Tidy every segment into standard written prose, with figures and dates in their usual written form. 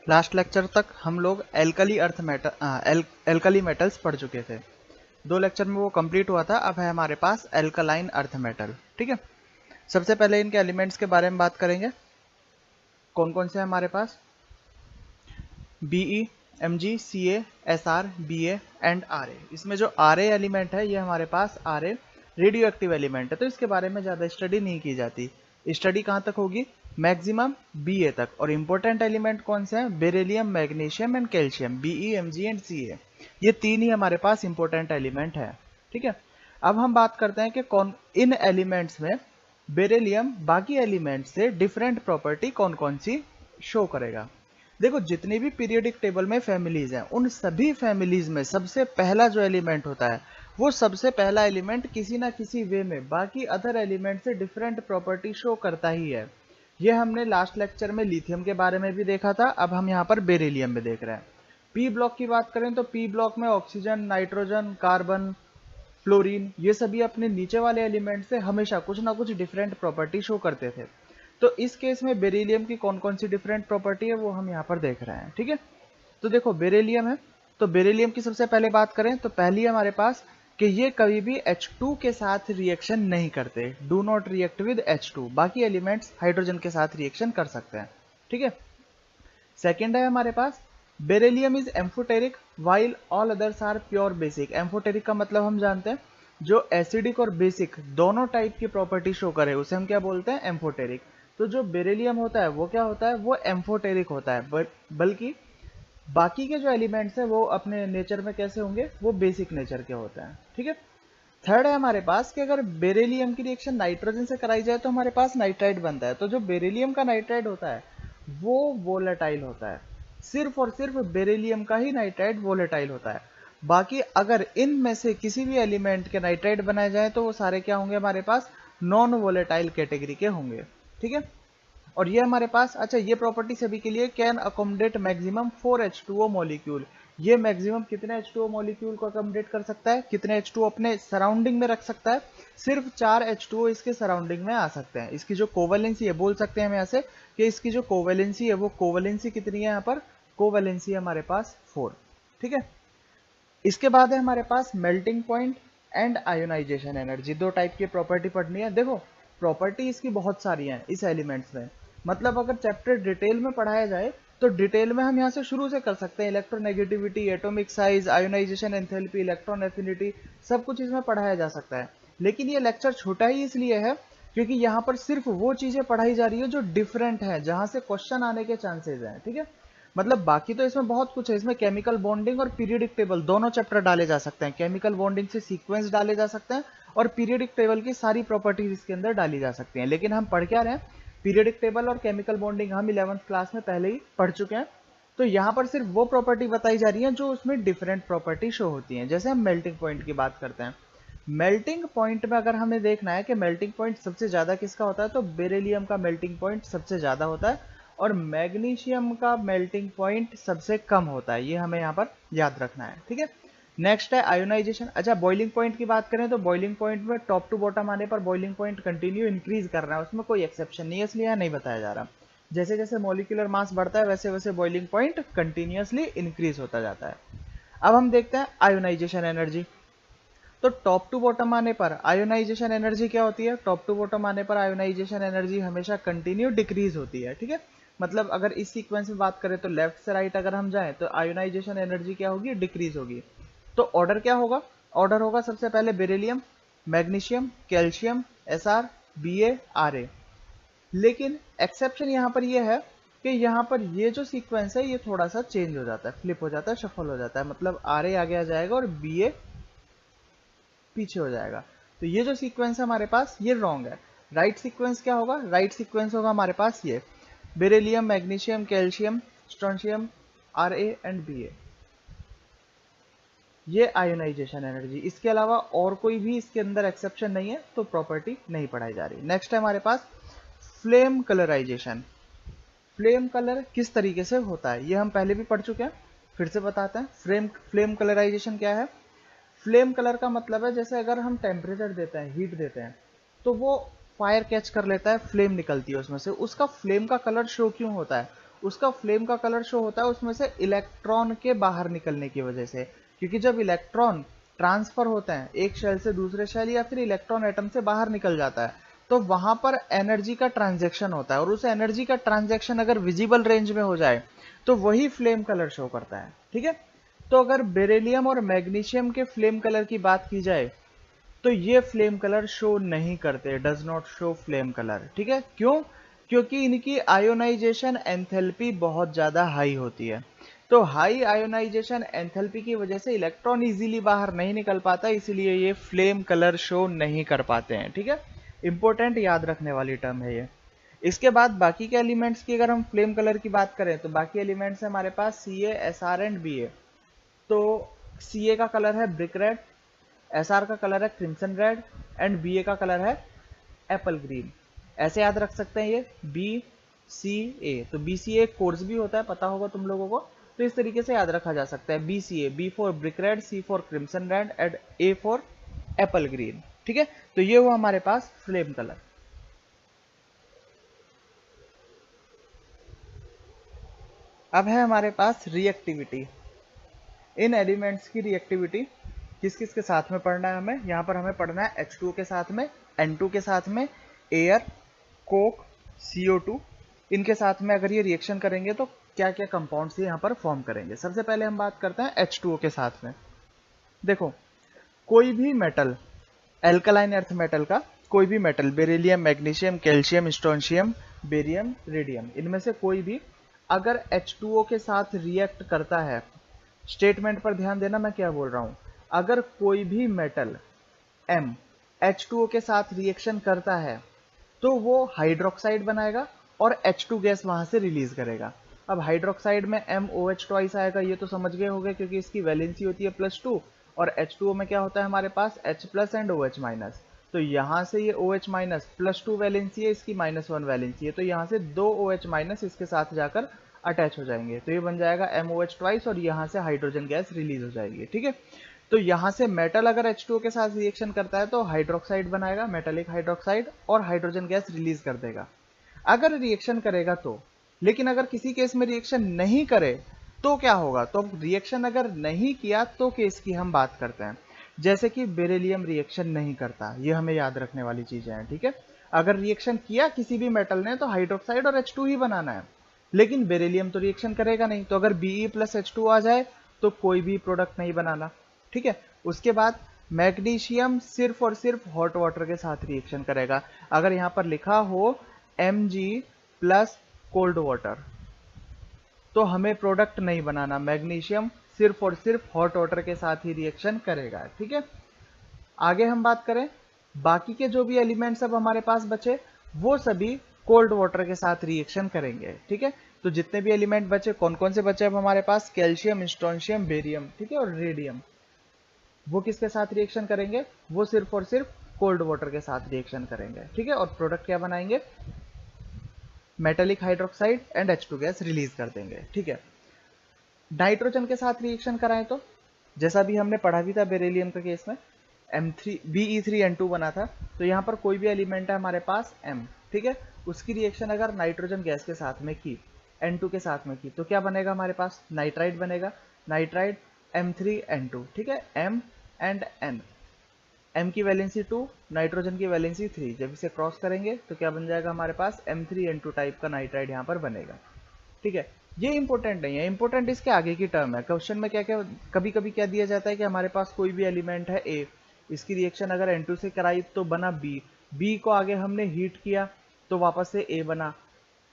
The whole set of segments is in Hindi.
लास्ट लेक्चर तक हम लोग एल्कली मेटल्स पढ़ चुके थे। 2 लेक्चर में वो कंप्लीट हुआ था। अब है हमारे पास एल्कलाइन अर्थ मेटल। ठीक है, सबसे पहले इनके एलिमेंट्स के बारे में बात करेंगे। कौन कौन से हैं हमारे पास? Be, Mg, Ca, Sr, Ba and Ra। इसमें जो Ra एलिमेंट है ये हमारे पास Ra रेडियो एक्टिव एलिमेंट है, तो इसके बारे में ज़्यादा स्टडी नहीं की जाती। स्टडी कहाँ तक होगी? मैक्सिमम Ba तक। और इंपॉर्टेंट एलिमेंट कौन से हैं? Beryllium, magnesium and calcium, Be, Mg and Ca। ये 3 ही हमारे पास इंपॉर्टेंट एलिमेंट है। ठीक है, अब हम बात करते हैं कि कौन इन एलिमेंट्स में बेरिलियम बाकी एलिमेंट से डिफरेंट प्रॉपर्टी कौन कौन सी शो करेगा। देखो, जितनी भी पीरियोडिक टेबल में फैमिलीज हैं, उन सभी फैमिलीज में सबसे पहला जो एलिमेंट होता है, वो सबसे पहला एलिमेंट किसी ना किसी वे में बाकी अदर एलिमेंट से डिफरेंट प्रॉपर्टी शो करता ही है। ये हमने लास्ट लेक्चर में लिथियम के बारे में भी देखा था, अब हम यहाँ पर बेरिलियम में देख रहे हैं। पी ब्लॉक की बात करें तो पी ब्लॉक में ऑक्सीजन, नाइट्रोजन, कार्बन, फ्लोरीन, ये सभी अपने नीचे वाले एलिमेंट से हमेशा कुछ ना कुछ डिफरेंट प्रॉपर्टी शो करते थे। तो इस केस में बेरिलियम की कौन कौन सी डिफरेंट प्रॉपर्टी है वो हम यहाँ पर देख रहे हैं। ठीक है, तो देखो बेरिलियम है, तो बेरिलियम की सबसे पहले बात करें तो पहली हमारे पास कि ये कभी भी H2 के साथ रिएक्शन नहीं करते, do not react with H2। बाकी एलिमेंट्स हाइड्रोजन के साथ रिएक्शन कर सकते हैं। ठीक है, सेकेंड है हमारे पास beryllium is amphoteric while all others are pure basic. Amphoteric का मतलब हम जानते हैं जो एसिडिक और बेसिक दोनों टाइप की प्रॉपर्टी शो करे उसे हम क्या बोलते हैं? एम्फोटेरिक। तो जो बेरिलियम होता है वो क्या होता है? वो एम्फोटेरिक होता है, बल्कि बाकी के जो एलिमेंट्स हैं वो अपने नेचर में कैसे होंगे? वो बेसिक नेचर के होते हैं। ठीक है, थर्ड है हमारे पास कि अगर बेरिलियम की रिएक्शन नाइट्रोजन से कराई जाए तो हमारे पास नाइट्राइड बनता है। तो जो बेरिलियम का नाइट्राइड होता है वो वोलेटाइल होता है, सिर्फ और सिर्फ बेरिलियम का ही नाइट्राइड वोलेटाइल होता है। बाकी अगर इनमें से किसी भी एलिमेंट के नाइट्राइड बनाए जाए तो वो सारे क्या होंगे? हमारे पास नॉन वोलेटाइल कैटेगरी के होंगे। ठीक है, और ये हमारे पास, अच्छा ये प्रॉपर्टी सभी के लिए, can accommodate maximum 4H2O molecule. ये मैक्सिमम कितने H2O मॉलिक्यूल को अकोमोडेट कर सकता है? कितने H2O अपने सराउंडिंग में रख सकता है? सिर्फ 4 H2O इसके सराउंडिंग में आ सकते हैं। इसकी जो कोवेलेंसी है, बोल सकते हैं हम यहाँ से कि इसकी जो कोवेलेंसी है वो कोवेलेंसी कितनी है? यहाँ पर कोवेलेंसी है हमारे पास 4। ठीक है, इसके बाद है हमारे पास melting point and ionization energy. 2 type की प्रॉपर्टी पढ़नी है। देखो, प्रॉपर्टी इसकी बहुत सारी हैं इस एलिमेंट्स में, मतलब अगर चैप्टर डिटेल में पढ़ाया जाए तो डिटेल में हम यहाँ से शुरू से कर सकते हैं। Electronegativity, atomic size, ionisation enthalpy, electron affinity, सब कुछ इसमें पढ़ाया जा सकता है। लेकिन ये लेक्चर छोटा ही इसलिए है क्योंकि यहाँ पर सिर्फ वो चीजें पढ़ाई जा रही है जो डिफरेंट है, जहां से क्वेश्चन आने के चांसेस हैं। ठीक है, मतलब बाकी तो इसमें बहुत कुछ है। इसमें केमिकल बॉन्डिंग और पीरियोडिक टेबल दोनों चैप्टर डाले जा सकते हैं। केमिकल बॉन्डिंग से सीक्वेंस डाले जा सकते हैं और पीरियोडिक टेबल की सारी प्रॉपर्टीज इसके अंदर डाली जा सकती हैं। लेकिन हम पढ़ क्या रहे हैं? पीरियोडिक टेबल और केमिकल बॉन्डिंग हम 11th क्लास में पहले ही पढ़ चुके हैं। तो यहाँ पर सिर्फ वो प्रॉपर्टी बताई जा रही है जो उसमें डिफरेंट प्रॉपर्टी शो होती हैं। जैसे हम मेल्टिंग पॉइंट की बात करते हैं, मेल्टिंग पॉइंट में अगर हमें देखना है कि मेल्टिंग पॉइंट सबसे ज्यादा किसका होता है, तो बेरिलियम का मेल्टिंग पॉइंट सबसे ज्यादा होता है और मैग्नीशियम का मेल्टिंग पॉइंट सबसे कम होता है। ये हमें यहाँ पर याद रखना है। ठीक है, नेक्स्ट है आयोनाइजेशन। अच्छा, बॉइलिंग पॉइंट की बात करें तो बॉइलिंग पॉइंट में टॉप टू बॉटम आने पर बॉइलिंग पॉइंट कंटिन्यू इंक्रीज कर रहा है, उसमें कोई एक्सेप्शन नहीं है, इसलिए नहीं बताया जा रहा। जैसे जैसे मॉलिक्यूलर मास बढ़ता है वैसे वैसे बॉइलिंग पॉइंट कंटिन्यूअसली इंक्रीज होता जाता है। अब हम देखते हैं आयोनाइजेशन एनर्जी। तो टॉप टू बॉटम आने पर आयोनाइजेशन एनर्जी क्या होती है? टॉप टू बॉटम आने पर आयोनाइजेशन एनर्जी हमेशा कंटिन्यू डिक्रीज होती है। ठीक है, मतलब अगर इस सीक्वेंस में बात करें तो लेफ्ट से राइट अगर हम जाएं तो आयोनाइजेशन एनर्जी क्या होगी? डिक्रीज होगी। तो ऑर्डर क्या होगा? ऑर्डर होगा सबसे पहले beryllium, magnesium, calcium, Sr, Ba, Ra। लेकिन एक्सेप्शन यहाँ पर यह है कि यहाँ पर ये जो सीक्वेंस है ये थोड़ा सा चेंज हो जाता है, फ्लिप हो जाता है, शफल हो जाता है। मतलब Ra आगे आ जाएगा और Ba पीछे हो जाएगा। तो ये जो सीक्वेंस है हमारे पास ये रॉन्ग है। राइट सीक्वेंस क्या होगा? राइट सीक्वेंस होगा हमारे पास ये beryllium, magnesium, calcium, strontium, Ra and Ba। ये आयोनाइजेशन एनर्जी, इसके अलावा और कोई भी इसके अंदर एक्सेप्शन नहीं है, तो प्रॉपर्टी नहीं पढ़ाई जा रही। नेक्स्ट है हमारे पास फ्लेम कलराइजेशन। फ्लेम कलर किस तरीके से होता है ये हम पहले भी पढ़ चुके हैं, फिर से बताते हैं। फ्लेम कलराइजेशन क्या है? फ्लेम कलर का मतलब है जैसे अगर हम टेम्परेचर देते हैं, हीट देते हैं, तो वो फायर कैच कर लेता है, फ्लेम निकलती है उसमें से। उसका फ्लेम का कलर शो क्यों होता है? उसका फ्लेम का कलर शो होता है उसमें से इलेक्ट्रॉन के बाहर निकलने की वजह से। क्योंकि जब इलेक्ट्रॉन ट्रांसफर होते हैं एक शेल से दूसरे शेल, या फिर इलेक्ट्रॉन एटम से बाहर निकल जाता है, तो वहां पर एनर्जी का ट्रांजैक्शन होता है, और उस एनर्जी का ट्रांजैक्शन अगर विजिबल रेंज में हो जाए तो वही फ्लेम कलर शो करता है। ठीक है, तो अगर बेरिलियम और मैग्नीशियम के फ्लेम कलर की बात की जाए तो ये फ्लेम कलर शो नहीं करते, does not show flame colour. ठीक है, क्यों? क्योंकि इनकी आयोनाइजेशन एंथैल्पी बहुत ज्यादा हाई होती है। तो हाई आयोनाइजेशन एंथैल्पी की वजह से इलेक्ट्रॉन इजीली बाहर नहीं निकल पाता, इसीलिए ये फ्लेम कलर शो नहीं कर पाते हैं। ठीक है, इंपॉर्टेंट याद रखने वाली टर्म है ये। इसके बाद बाकी के एलिमेंट्स की अगर हम फ्लेम कलर की बात करें तो बाकी एलिमेंट्स है हमारे पास Ca, Sr एंड Ba। तो Ca का कलर है ब्रिक रेड, Sr का कलर है क्रिम्सन रेड एंड Ba का कलर है एप्पल ग्रीन। ऐसे याद रख सकते हैं ये BCA। तो BCA एक कोर्स भी होता है, पता होगा तुम लोगों को, तो इस तरीके से याद रखा जा सकता है BCA, B for brick red, C for crimson red and A for Apple green. ठीक है, तो ये हुआ हमारे पास फ्लेम कलर। अब है हमारे पास रिएक्टिविटी। इन एलिमेंट्स की रिएक्टिविटी किस किस के साथ में पढ़ना है हमें? यहाँ पर हमें पढ़ना है H2O के साथ में, N2 के साथ में, एयर, कोक, CO2, इनके साथ में अगर ये रिएक्शन करेंगे तो क्या क्या कंपाउंड्स यहाँ पर फॉर्म करेंगे। सबसे पहले हम बात करते हैं H2O के साथ में। देखो, कोई भी मेटल, एल्कलाइन अर्थ मेटल का कोई भी metal, beryllium, magnesium, calcium, strontium, barium, radium, इनमें से कोई भी अगर H2O के साथ रिएक्ट करता है, स्टेटमेंट पर ध्यान देना मैं क्या बोल रहा हूं, अगर कोई भी मेटल M H2O के साथ रिएक्शन करता है तो वो हाइड्रोक्साइड बनाएगा और H2 गैस वहां से रिलीज करेगा। अब हाइड्रोक्साइड में MOH ट्वाइस आएगा, ये तो समझ गए होंगे क्योंकि इसकी वैलेंसी होती है +2, और H2O में क्या होता है हमारे पास H+ एंड OH-। तो यहाँ से ये OH- +2 वैलेंसी है, इसकी -1 वैलेंसी है, तो यहाँ से 2 OH- इसके साथ जाकर अटैच हो जाएंगे, तो ये बन जाएगा MOH ट्वाइस और यहाँ से हाइड्रोजन गैस रिलीज हो जाएगी। ठीक है, तो यहाँ से मेटल अगर H2O के साथ रिएक्शन करता है तो हाइड्रोक्साइड बनाएगा, मेटेलिक हाइड्रोक्साइड, और हाइड्रोजन गैस रिलीज कर देगा अगर रिएक्शन करेगा तो। लेकिन अगर किसी केस में रिएक्शन नहीं करे तो क्या होगा? तो रिएक्शन अगर नहीं किया तो केस की हम बात करते हैं, जैसे कि बेरिलियम रिएक्शन नहीं करता, ये हमें याद रखने वाली चीजें हैं। ठीक है, अगर रिएक्शन किया किसी भी मेटल ने तो हाइड्रोक्साइड और H2 ही बनाना है, लेकिन बेरिलियम तो रिएक्शन करेगा नहीं, तो अगर Be+H2 आ जाए तो कोई भी प्रोडक्ट नहीं बनाना। ठीक है, उसके बाद मैग्नीशियम सिर्फ और सिर्फ हॉट वाटर के साथ रिएक्शन करेगा। अगर यहां पर लिखा हो Mg प्लस कोल्ड वाटर तो हमें प्रोडक्ट नहीं बनाना, मैग्नीशियम सिर्फ और सिर्फ हॉट वाटर के साथ ही रिएक्शन करेगा। ठीक है, आगे हम बात करें, बाकी के जो भी एलिमेंट्स अब हमारे पास बचे वो सभी कोल्ड वाटर के साथ रिएक्शन करेंगे। ठीक है, तो जितने भी एलिमेंट बचे, कौन कौन से बचे अब हमारे पास? कैल्शियम, स्ट्रोंशियम, बेरियम, ठीक है, और रेडियम। वो किसके साथ रिएक्शन करेंगे? वो सिर्फ और सिर्फ कोल्ड वाटर के साथ रिएक्शन करेंगे। ठीक है, और प्रोडक्ट क्या बनाएंगे? Metallic hydroxide and H2 gas release कर देंगे। ठीक है, नाइट्रोजन के साथ रिएक्शन कराएं तो जैसा भी हमने पढ़ा भी था बेरिलियम के केस में Be3N2 बना था, तो यहाँ पर कोई भी एलिमेंट है हमारे पास M, ठीक है, उसकी रिएक्शन अगर नाइट्रोजन गैस के साथ में की, N2 के साथ में की, तो क्या बनेगा हमारे पास? नाइट्राइड बनेगा, नाइट्राइड M3N2, ठीक है, M एंड N, M की वैलेंसी 2, नाइट्रोजन की वैलेंसी 3, जब इसे क्रॉस करेंगे तो क्या बन जाएगा हमारे पास? M3N2 टाइप का नाइट्राइड यहाँ पर बनेगा। ठीक है, ये इंपॉर्टेंट नहीं है, इंपॉर्टेंट इसके आगे की टर्म है। क्वेश्चन में क्या क्या कभी कभी क्या दिया जाता है कि हमारे पास कोई भी एलिमेंट है A, इसकी रिएक्शन अगर N2 से कराई तो बना B को आगे हमने हीट किया तो वापस से A बना,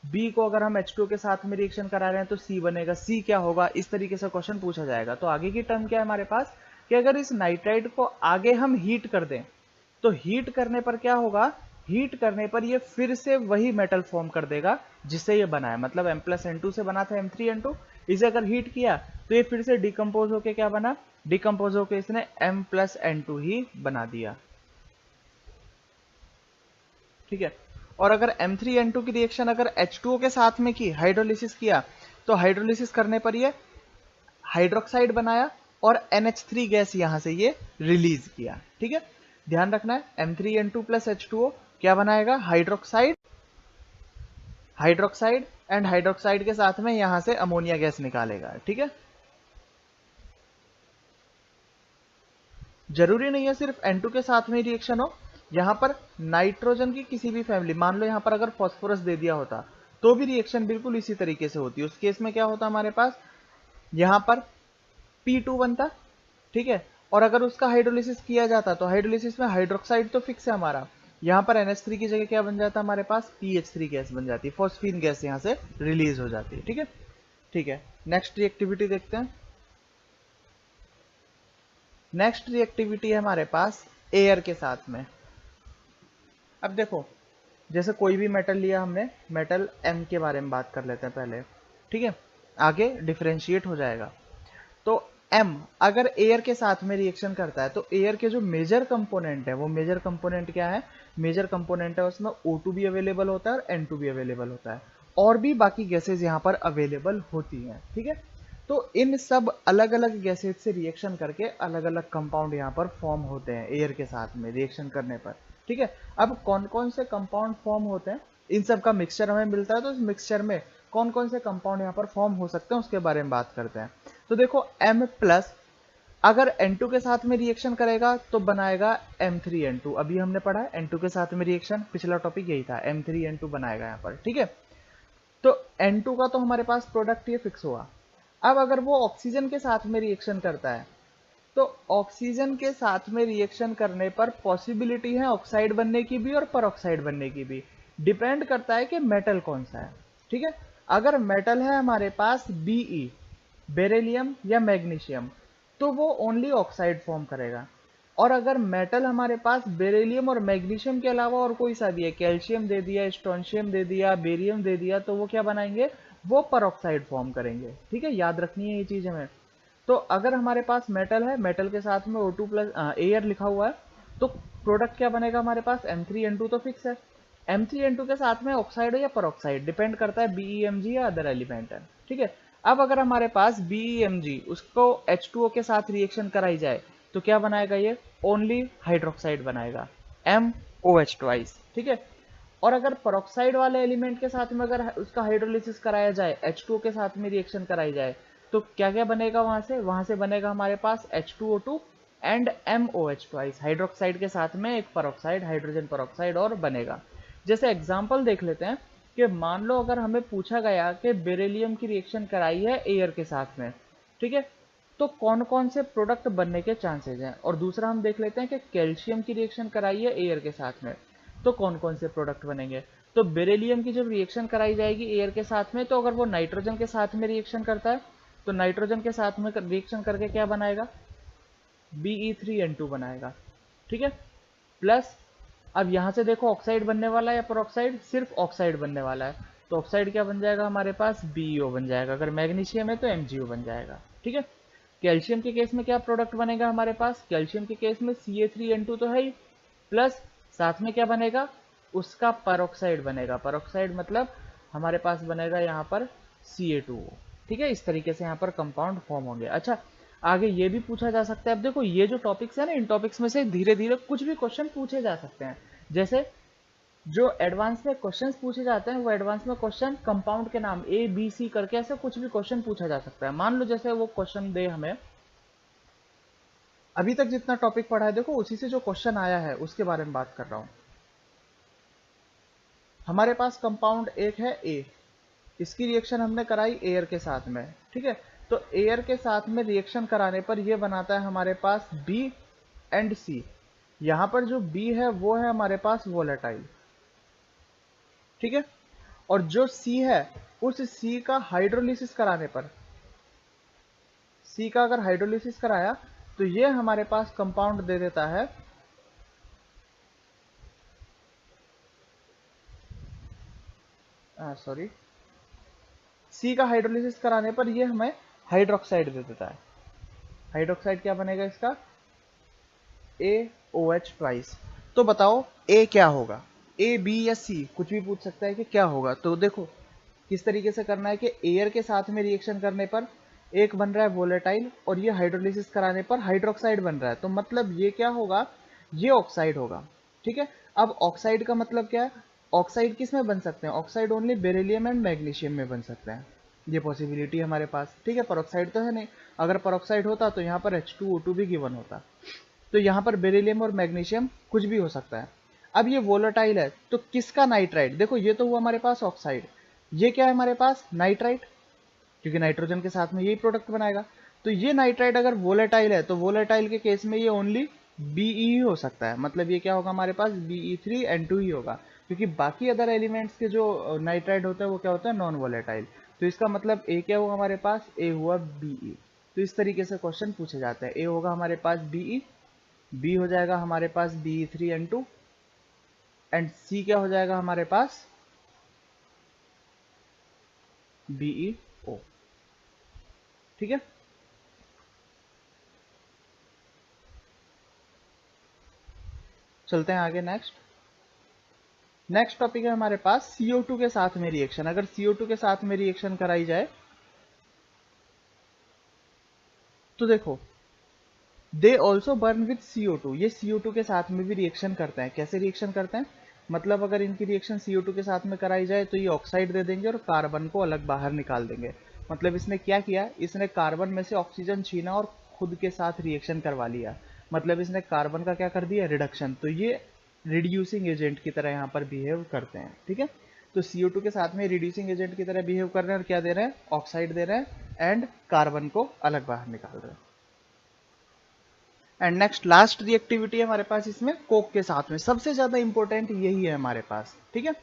B को अगर हम H2 के साथ में रिएक्शन करा रहे हैं तो C बनेगा, C क्या होगा, इस तरीके से क्वेश्चन पूछा जाएगा। तो आगे की टर्म क्या है हमारे पास कि अगर इस नाइट्राइड को आगे हम हीट कर दें तो हीट करने पर क्या होगा? हीट करने पर ये फिर से वही मेटल फॉर्म कर देगा जिससे ये बना है, मतलब M+N2 से बना था M3N2, इसे अगर हीट किया तो ये फिर से डिकम्पोज होके क्या बना? डिकम्पोज होके इसने M+N2 ही बना दिया। ठीक है, और अगर M3N2 की रिएक्शन अगर H2O के साथ में की, हाइड्रोलिसिस किया, तो हाइड्रोलिसिस करने पर ये हाइड्रोक्साइड बनाया और NH3 गैस यहां से ये रिलीज किया। ठीक है, ध्यान रखना है M3N2 प्लस H2O क्या बनाएगा, हाइड्रोक्साइड, हाइड्रोक्साइड एंड हाइड्रोक्साइड के साथ में यहां से अमोनिया गैस निकालेगा। ठीक है, जरूरी नहीं है सिर्फ N2 के साथ में रिएक्शन हो, यहां पर नाइट्रोजन की किसी भी फैमिली, मान लो यहां पर अगर फॉस्फोरस दे दिया होता तो भी रिएक्शन बिल्कुल इसी तरीके से होती। उस केस में क्या होता हमारे पास, यहां पर P2 बनता। ठीक है, और अगर उसका हाइड्रोलिसिस किया जाता तो हाइड्रोलिसिस में हाइड्रोक्साइड तो फिक्स है हमारा, यहां पर NH3 की जगह क्या बन जाता हमारे पास, PH3 गैस बन जाती, फॉस्फीन गैस यहां से रिलीज हो जाती है। ठीक है, ठीक है, नेक्स्ट रिएक्टिविटी देखते हैं। नेक्स्ट रिएक्टिविटी है हमारे पास एयर के साथ में। अब देखो, जैसे कोई भी मेटल लिया हमने, मेटल M के बारे में बात कर लेते हैं पहले। ठीक है, आगे डिफरेंशिएट हो जाएगा। तो M अगर एयर के साथ में रिएक्शन करता है तो एयर के जो मेजर कंपोनेंट है, वो मेजर कंपोनेंट क्या है, मेजर कंपोनेंट है उसमें O2 भी अवेलेबल होता है और N2 भी अवेलेबल होता है, और भी बाकी गैसेज यहाँ पर अवेलेबल होती हैं। ठीक है, तो इन सब अलग अलग गैसेज से रिएक्शन करके अलग अलग कंपाउंड यहाँ पर फॉर्म होते हैं एयर के साथ में रिएक्शन करने पर। ठीक है, अब कौन कौन से कंपाउंड फॉर्म होते हैं, इन सब का मिक्सचर हमें मिलता है, तो इस मिक्सचर में कौन कौन से कंपाउंड यहाँ पर फॉर्म हो सकते हैं उसके बारे में बात करते हैं। तो देखो M प्लस अगर N2 के साथ में रिएक्शन करेगा तो बनाएगा M3N2, अभी हमने पढ़ा है N2 के साथ में रिएक्शन, पिछला टॉपिक यही था, M3N2 बनाएगा यहाँ पर। ठीक है, तो N2 का तो हमारे पास प्रोडक्ट ये फिक्स हुआ। अब अगर वो ऑक्सीजन के साथ में रिएक्शन करता है तो ऑक्सीजन के साथ में रिएक्शन करने पर पॉसिबिलिटी है ऑक्साइड बनने की भी और परऑक्साइड बनने की भी, डिपेंड करता है कि मेटल कौन सा है। ठीक है, अगर मेटल है हमारे पास Be, बेरिलियम या मैग्नीशियम, तो वो ओनली ऑक्साइड फॉर्म करेगा। और अगर मेटल हमारे पास बेरिलियम और मैग्नीशियम के अलावा और कोई सा भी है, कैल्शियम दे दिया, स्ट्रोंशियम दे दिया, बेरियम दे दिया, तो वो क्या बनाएंगे, वो परऑक्साइड फॉर्म करेंगे। ठीक है, याद रखनी है ये चीज हमें। तो अगर हमारे पास मेटल है, मेटल के साथ में O2 प्लस एयर लिखा हुआ है, तो प्रोडक्ट क्या बनेगा हमारे पास, M3N2 तो फिक्स है। M3N2 के साथ में ऑक्साइड है या परऑक्साइड, डिपेंड करता है BeMg या अदर एलिमेंट है। ठीक है, अब अगर हमारे पास BeMg उसको H2O के साथ रिएक्शन कराई जाए तो क्या बनाएगा, ये ओनली हाइड्रोक्साइड बनाएगा, MOH ट्वाइस। ठीक है, और अगर परऑक्साइड वाले एलिमेंट के साथ में अगर उसका हाइड्रोलिसिस कराया जाए, H2O के साथ में रिएक्शन कराई जाए, तो क्या क्या बनेगा, वहां से बनेगा हमारे पास H2O2 and MOH twice, hydroxide के साथ में एक परऑक्साइड, हाइड्रोजन परऑक्साइड और बनेगा। जैसे एग्जांपल देख लेते हैं कि मान लो अगर हमें पूछा गया कि बेरिलियम की रिएक्शन कराई है एयर के साथ में, ठीक है, तो कौन कौन से प्रोडक्ट बनने के चांसेस हैं। और दूसरा हम देख लेते हैं कि कैल्शियम की रिएक्शन कराई है एयर के साथ में, तो कौन कौन से प्रोडक्ट बनेंगे। तो बेरिलियम की जब रिएक्शन कराई जाएगी एयर के साथ में, तो अगर वो नाइट्रोजन के साथ में रिएक्शन करता है तो नाइट्रोजन के साथ में रिएक्शन करके क्या बनाएगा, Be3N2 बनाएगा। ठीक है, प्लस अब यहां से देखो ऑक्साइड बनने वाला है या परऑक्साइड, सिर्फ ऑक्साइड बनने वाला है, तो ऑक्साइड क्या बन जाएगा हमारे पास, BeO बन जाएगा। अगर मैग्नीशियम है तो MgO बन जाएगा। ठीक है, कैल्शियम के केस में क्या प्रोडक्ट बनेगा हमारे पास, कैल्शियम के केस में CA3N2 तो है ही, प्लस साथ में क्या बनेगा, उसका परऑक्साइड बनेगा। परऑक्साइड मतलब हमारे पास बनेगा यहाँ पर CA2O। ठीक है, इस तरीके से यहाँ पर कंपाउंड फॉर्म होंगे। अच्छा, आगे ये भी पूछा जा सकता है, अब देखो ये जो टॉपिक्स है ना, इन टॉपिक्स में से धीरे धीरे कुछ भी क्वेश्चन पूछे जा सकते हैं। जैसे जो एडवांस में क्वेश्चंस पूछे जाते हैं, वो एडवांस में क्वेश्चन कंपाउंड के नाम ABC करके ऐसे कुछ भी क्वेश्चन पूछा जा सकता है। मान लो जैसे वो क्वेश्चन दे हमें, अभी तक जितना टॉपिक पढ़ा है देखो उसी से जो क्वेश्चन आया है उसके बारे में बात कर रहा हूं। हमारे पास कंपाउंड एक है A, इसकी रिएक्शन हमने कराई एयर के साथ में। ठीक है, तो एयर के साथ में रिएक्शन कराने पर यह बनाता है हमारे पास B एंड C। यहां पर जो B है वो है हमारे पास वोलेटाइल। ठीक है, और जो C है उस C का हाइड्रोलिसिस कराने पर, C का अगर हाइड्रोलिसिस कराया तो ये हमारे पास कंपाउंड दे देता है सॉरी, C का हाइड्रोलिसिस कराने पर ये हमें हाइड्रोक्साइड दे देता है। हाइड्रोक्साइड क्या बनेगा इसका, AOH ट्वाइस। तो बताओ A क्या होगा, ए बी या सी कुछ भी पूछ सकता है कि क्या होगा। तो देखो किस तरीके से करना है कि एयर के साथ में रिएक्शन करने पर एक बन रहा है वोलेटाइल और ये हाइड्रोलिसिस कराने पर हाइड्रोक्साइड बन रहा है, तो मतलब ये क्या होगा, ये ऑक्साइड होगा। ठीक है, अब ऑक्साइड का मतलब क्या है, ऑक्साइड किस में बन सकते हैं, oxide only beryllium and magnesium में बन सकते हैं, ये पॉसिबिलिटी है हमारे पास। ठीक है, परऑक्साइड तो है नहीं, अगर परऑक्साइड होता तो यहाँ पर H2O2 भी गिवन होता, तो यहाँ पर बेरिलियम और मैग्नीशियम कुछ भी हो सकता है। अब ये वोलेटाइल है तो किसका नाइट्राइट, देखो ये तो हुआ हमारे पास ऑक्साइड, ये क्या है हमारे पास नाइट्राइट, क्योंकि नाइट्रोजन के साथ में यही प्रोडक्ट बनाएगा। तो ये नाइट्राइट अगर वोलेटाइल है तो वोलेटाइल के केस में ये ओनली Be ही हो सकता है, मतलब ये क्या होगा हमारे पास Be3N2 ही होगा, क्योंकि बाकी अदर एलिमेंट्स के जो नाइट्राइट होता है वो क्या होता है नॉन वोलेटाइल। तो इसका मतलब ए क्या हुआ हमारे पास, ए हुआ Be। तो इस तरीके से क्वेश्चन पूछे जाते हैं, ए होगा हमारे पास Be, बी हो जाएगा हमारे पास Be3N2 एंड सी क्या हो जाएगा हमारे पास BeO। ठीक है, चलते हैं आगे। नेक्स्ट टॉपिक है हमारे पास CO2 के साथ में रिएक्शन। अगर CO2 के साथ में रिएक्शन कराई जाए तो देखो they also burn with CO2, ये CO2 के साथ में भी रिएक्शन करते हैं। कैसे रिएक्शन करते हैं, मतलब अगर इनकी रिएक्शन CO2 के साथ में कराई जाए तो ये ऑक्साइड दे देंगे और कार्बन को अलग बाहर निकाल देंगे। मतलब इसने क्या किया, इसने कार्बन में से ऑक्सीजन छीना और खुद के साथ रिएक्शन करवा लिया, मतलब इसने कार्बन का क्या कर दिया, रिडक्शन। तो ये रिड्यूसिंग एजेंट की तरह यहाँ पर बिहेव करते हैं। ठीक है, तो CO2 के साथ में रिड्यूसिंग एजेंट की तरह बिहेव कर रहे हैं और क्या दे रहे हैं, ऑक्साइड दे रहे हैं एंड कार्बन को अलग बाहर निकाल रहे हैं। एंड नेक्स्ट लास्ट रिएक्टिविटी है हमारे पास इसमें कोक के साथ में, सबसे ज्यादा इंपॉर्टेंट यही है हमारे पास। ठीक है,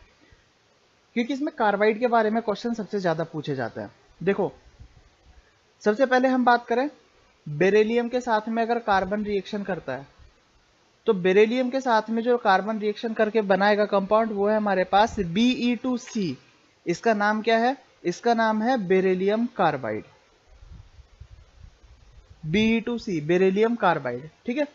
क्योंकि इसमें कार्बाइड के बारे में क्वेश्चन सबसे ज्यादा पूछे जाते हैं। देखो सबसे पहले हम बात करें बेरिलियम के साथ में अगर कार्बन रिएक्शन करता है तो बेरिलियम के साथ में जो कार्बन रिएक्शन करके बनाएगा कंपाउंड वो है हमारे पास Be2C। इसका नाम क्या है, इसका नाम है beryllium carbide, Be2C beryllium carbide. ठीक है,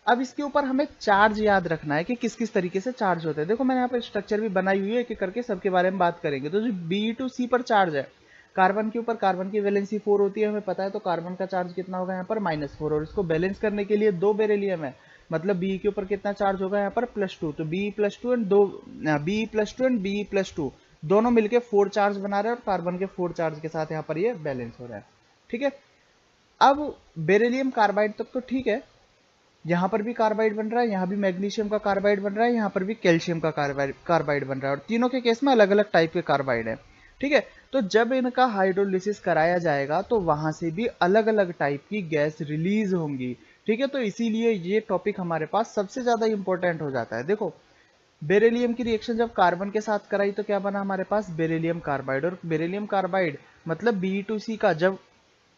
अब इसके ऊपर हमें चार्ज याद रखना है कि किस किस तरीके से चार्ज होते हैं। देखो मैंने यहाँ पर स्ट्रक्चर भी बनाई हुई है कि करके सबके बारे में बात करेंगे। तो जो Be2C पर चार्ज है कार्बन के ऊपर, कार्बन की वैलेंसी 4 होती है हमें पता है, तो कार्बन का चार्ज कितना होगा यहाँ पर -4, और इसको बैलेंस करने के लिए 2 बेरिलियम है, मतलब बी के ऊपर कितना चार्ज होगा यहाँ पर +2, तो Be+2 and Be+2 and Be+2 दोनों मिलके 4 चार्ज बना रहे हैं और कार्बन के 4 चार्ज के साथ यहाँ पर ये बैलेंस हो रहा है। ठीक है, अब बेरिलियम कार्बाइड तक तो ठीक है, यहाँ पर भी कार्बाइड बन रहा है, यहाँ भी मैग्नीशियम का कार्बाइड बन रहा है, यहाँ पर भी कैल्शियम का कार्बाइड बन रहा है, और तीनों के केस में अलग अलग टाइप के कार्बाइड है। ठीक है, तो जब इनका हाइड्रोलिसिस कराया जाएगा तो वहां से भी अलग अलग टाइप की गैस रिलीज होंगी। ठीक है, तो इसीलिए ये टॉपिक हमारे पास सबसे ज्यादा इंपॉर्टेंट हो जाता है। देखो बेरिलियम की रिएक्शन जब कार्बन के साथ कराई तो क्या बना हमारे पास बेरिलियम कार्बाइड, और बेरिलियम कार्बाइड मतलब Be2C का जब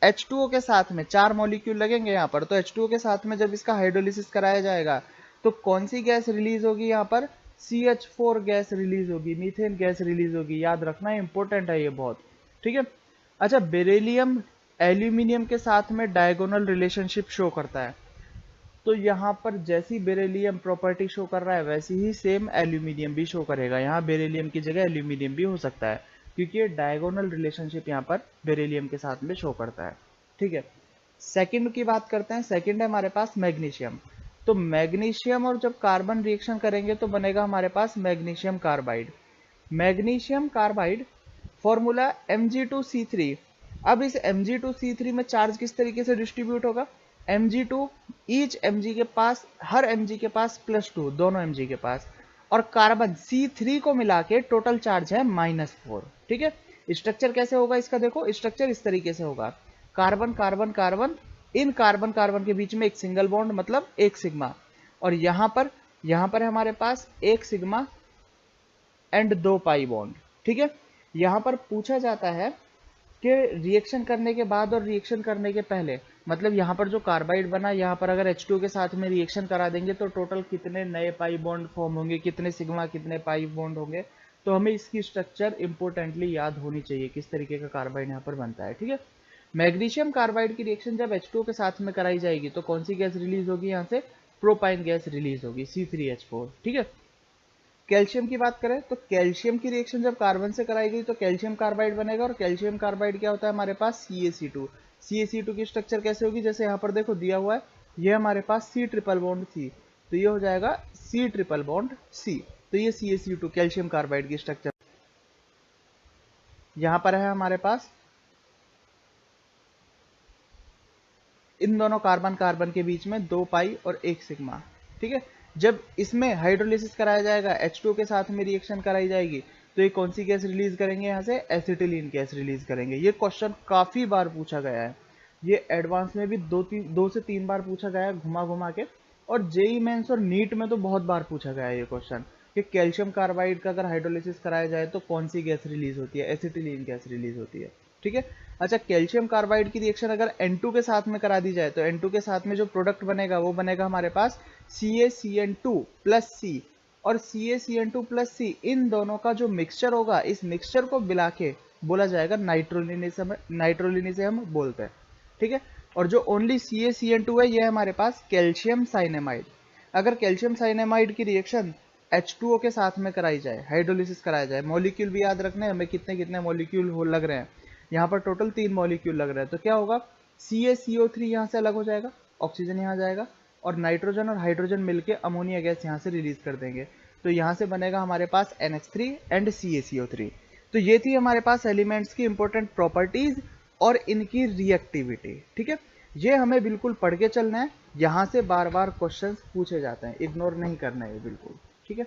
H2O के साथ में 4 मॉलिक्यूल लगेंगे यहाँ पर, तो H2O के साथ में जब इसका हाइड्रोलिसिस कराया जाएगा तो कौन सी गैस रिलीज होगी यहाँ पर, CH4 गैस रिलीज होगी, मीथेन गैस रिलीज होगी। याद रखना इंपॉर्टेंट है ये बहुत। ठीक है, अच्छा बेरिलियम एल्यूमिनियम के साथ में डायगोनल रिलेशनशिप शो करता है, तो यहाँ पर जैसी बेरिलियम प्रॉपर्टी शो कर रहा है वैसी ही सेम एल्यूमिनियम भी शो करेगा। यहाँ बेरिलियम की जगह एल्यूमिनियम भी हो सकता है, क्योंकि ये डायगोनल रिलेशनशिप यहाँ पर बेरिलियम के साथ में शो करता है। ठीक है, सेकंड की बात करते हैं। सेकंड है हमारे पास मैग्नीशियम। तो मैग्नीशियम और जब कार्बन रिएक्शन करेंगे तो बनेगा हमारे पास magnesium carbide. Magnesium carbide formula Mg2C3। अब इस Mg2C3 में चार्ज किस तरीके से डिस्ट्रीब्यूट होगा, Mg2 ईच Mg के पास, हर Mg के पास +2, दोनों Mg के पास, और कार्बन C3 को मिला के टोटल चार्ज है -4। ठीक है, स्ट्रक्चर कैसे होगा इसका, देखो स्ट्रक्चर इस तरीके से होगा, कार्बन कार्बन कार्बन, इन कार्बन कार्बन के बीच में एक सिंगल बॉन्ड मतलब एक सिग्मा, और यहाँ पर है हमारे पास एक सिग्मा एंड 2 पाई बॉन्ड। ठीक है, यहाँ पर पूछा जाता है कि रिएक्शन करने के बाद और रिएक्शन करने के पहले, मतलब यहाँ पर जो कार्बाइड बना यहाँ पर अगर H2 के साथ में रिएक्शन करा देंगे तो टोटल कितने नए पाई बॉन्ड फॉर्म होंगे, कितने सिग्मा कितने पाई बॉन्ड होंगे। तो हमें इसकी स्ट्रक्चर इंपोर्टेंटली याद होनी चाहिए, किस तरीके का कार्बाइड यहाँ पर बनता है। ठीक है, मैग्नीशियम कार्बाइड की रिएक्शन जब H2 के साथ में कराई जाएगी तो कौन सी गैस रिलीज होगी, यहाँ से प्रोपाइन गैस रिलीज होगी, C3H4। ठीक है, कैल्शियम की बात करें तो कैल्शियम की रिएक्शन जब कार्बन से कराई गई तो कैल्शियम कार्बाइड बनेगा, और कैल्शियम कार्बाइड क्या होता है हमारे पास CaC2। CaC2 की स्ट्रक्चर कैसे होगी, जैसे यहाँ पर देखो दिया हुआ है, ये हमारे पास C ट्रिपल बॉन्ड C, तो ये हो जाएगा C ट्रिपल बॉन्ड C। तो ये CaC2 कैल्शियम कार्बाइड की स्ट्रक्चर। यहाँ पर है हमारे पास इन दोनों कार्बन कार्बन के बीच में 2 पाई और 1 सिग्मा, ठीक है। जब इसमें हाइड्रोलिसिस कराया जाएगा, H2 के साथ में रिएक्शन कराई जाएगी, तो ये कौन सी गैस रिलीज करेंगे, यहाँ से एसिटिलीन गैस रिलीज करेंगे। ये क्वेश्चन काफी बार पूछा गया है, ये एडवांस में भी 2 से 3 बार पूछा गया है घुमा घुमा के, और जेई मेंस और नीट में तो बहुत बार पूछा गया है ये क्वेश्चन कि कैल्शियम कार्बाइड का अगर हाइड्रोलिसिस कराया जाए तो कौन सी गैस रिलीज होती है, एसिटिलीन गैस रिलीज होती है, ठीक है। अच्छा, कैल्शियम कार्बाइड की रिएक्शन अगर N2 के साथ में करा दी जाए तो N2 के साथ में जो प्रोडक्ट बनेगा वो बनेगा हमारे पास CaCN2 प्लस C, और CaCN2 प्लस C इन दोनों का जो मिक्सचर होगा, इस मिक्सचर को मिला के बोला जाएगा नाइट्रोलिनिसे हम बोलते हैं, ठीक है। और जो ओनली CaCN2 है, ये है हमारे पास कैल्शियम साइनेमाइड। अगर कैल्शियम साइनेमाइड की रिएक्शन H2O के साथ में कराई जाए, हाइड्रोलिसिस कराया जाए, मॉलिक्यूल भी याद रखने हमें कितने कितने मॉलिक्यूल लग रहे हैं, यहाँ पर टोटल 3 मॉलिक्यूल लग रहे हैं, तो क्या होगा, CaCO3 यहाँ से अलग हो जाएगा, ऑक्सीजन यहाँ जाएगा, और नाइट्रोजन और हाइड्रोजन मिलके अमोनिया गैस यहाँ से रिलीज कर देंगे, तो यहाँ से बनेगा हमारे पास NH3 एंड CaCO3। तो ये थी हमारे पास एलिमेंट्स की इंपॉर्टेंट प्रॉपर्टीज और इनकी रिएक्टिविटी, ठीक है। ये हमें बिल्कुल पढ़ के चलना है, यहाँ से बार बार क्वेश्चंस पूछे जाते हैं, इग्नोर नहीं करना है बिल्कुल, ठीक है।